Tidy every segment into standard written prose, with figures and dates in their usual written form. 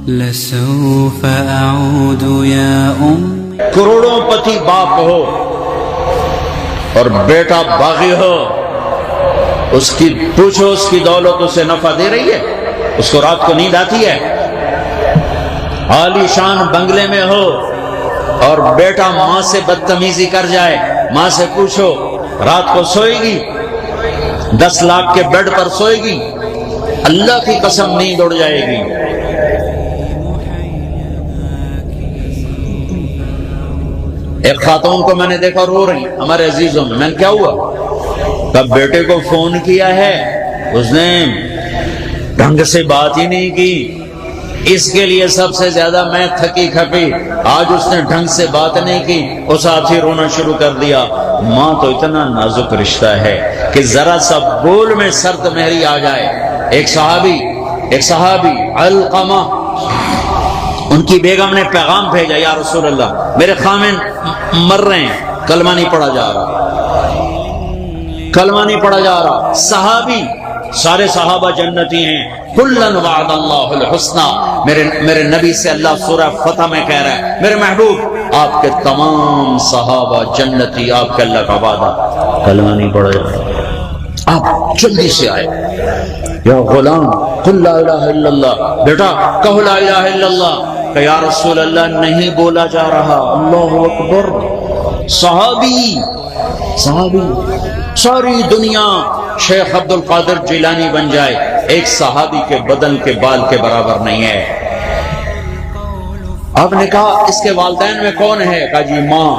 لسوف أعود يا کروڑوں پتی باپ ہو اور بیٹا باغی ہو، اس کی پوچھو اس کی دولت اسے نفع دے رہی ہے؟ اس کو رات کو نیند آتی ہے؟ عالی شان بنگلے میں ہو اور بیٹا ماں سے بدتمیزی کر جائے، ماں سے پوچھو رات کو سوئے گی؟ 10 لاکھ کے بیڈ پر سوئے گی؟ اللہ کی قسم نیند اڑ جائے گی۔ ایک خاتون کو میں نے دیکھا رو رہی، ہمارے عزیزوں میں نے کیا ہوا؟ تب بیٹے کو فون کیا ہے، اس نے ڈھنگ سے بات ہی نہیں کی، اس کے لیے سب سے زیادہ میں تھکی کھپی، آج اس نے ڈھنگ سے بات نہیں کی، اس ساتھ ہی رونا شروع کر دیا۔ ماں تو اتنا نازک رشتہ ہے کہ ذرا سا بول میں سرد مہری آ جائے۔ ایک صحابی علقمہ، ان کی بیگم نے پیغام بھیجا، یا رسول اللہ میرے خامن مر رہے ہیں، کلمہ نہیں پڑھا جا رہا۔ صحابی، سارے صحابہ جنتی ہیں، کلن وعد اللہ الحسنى، میرے نبی سے اللہ سورہ فتح میں کہہ رہا ہے میرے محبوب آپ کے تمام صحابہ جنتی، آپ کے اللہ کا وعدہ، کلمہ نہیں پڑھا جا رہا۔ آپ جلدی سے آئے، یا غلام قل لا الہ الا اللہ، بیٹا کہو لا الہ الا اللہ، کہ یا رسول اللہ نہیں بولا جا رہا۔ اللہ اکبر۔ صحابی ساری دنیا شیخ عبد القادر جیلانی بن جائے، ایک صحابی کے بدن کے بال کے برابر نہیں ہے۔ آپ نے کہا اس کے والدین میں کون ہے؟ کہا جی ماں۔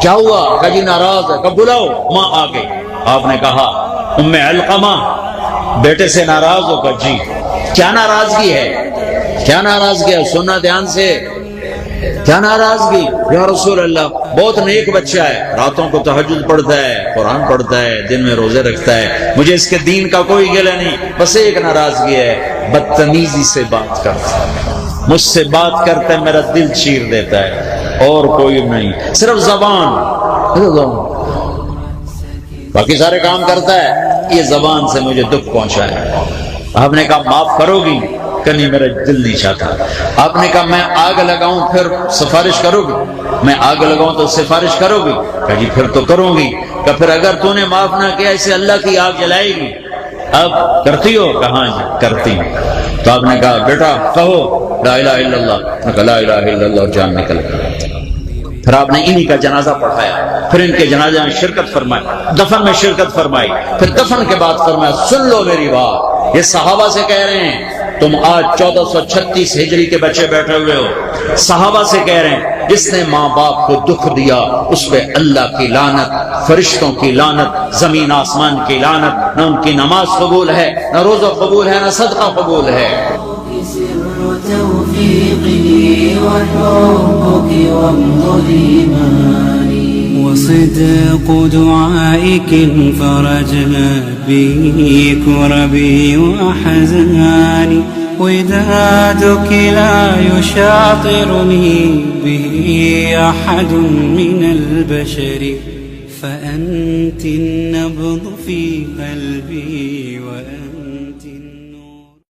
کیا ہوا؟ کہا جی ناراض ہے۔ کہا بلاؤ۔ ماں آ گئی۔ آپ نے کہا ام علقمہ بیٹے سے ناراض ہو؟ کہا جی۔ کیا ناراضگی ہے؟ سننا دھیان سے، کیا ناراضگی؟ یا رسول اللہ بہت نیک بچہ ہے، راتوں کو تہجد پڑھتا ہے، قرآن پڑھتا ہے، دن میں روزے رکھتا ہے، مجھے اس کے دین کا کوئی گلہ نہیں، بس ایک ناراضگی ہے، بدتمیزی سے بات کرتا ہے، مجھ سے بات کرتا ہے میرا دل چیر دیتا ہے، اور کوئی نہیں، صرف زبان، باقی سارے کام کرتا ہے، یہ زبان سے مجھے دکھ پہنچا ہے۔ آپ نے کہا معاف کرو گی؟ کہ نہیں میرا دل نہیں چاہتا۔ آپ نے کہا میں آگ لگاؤں پھر سفارش کرو گی؟ میں آگ لگاؤں تو سفارش کرو گی؟ کہا جی پھر تو کروں گی۔ کہ پھر اگر تو نے معاف نہ کیا اسے اللہ کی آگ جلائے گی، اب کرتی ہو؟ کہاں جی کرتی ہوں۔ تو آپ نے کہا بیٹا کہو لا الہ الا اللہ، کہا لا الہ الا اللہ، جان نکل گئی۔ پھر آپ نے انہی کا جنازہ پڑھایا، پھر ان کے جنازے میں شرکت فرمائی، دفن میں شرکت فرمائی، پھر دفن کے بعد فرمایا سن لو میری بات، یہ صحابہ سے کہہ رہے ہیں، تم آج 1436 ہجری کے بچے بیٹھے ہوئے ہو، صحابہ سے کہہ رہے ہیں جس نے ماں باپ کو دکھ دیا اس پہ اللہ کی لعنت، فرشتوں کی لعنت، زمین آسمان کی لعنت، نہ ان کی نماز قبول ہے، نہ روزہ قبول ہے، نہ صدقہ قبول ہے۔ وصدق دعائك فرجنا به كربي وأحزاني، ودادك لا يشاطرني به أحد من البشر، فأنت النبض في قلبي وأنا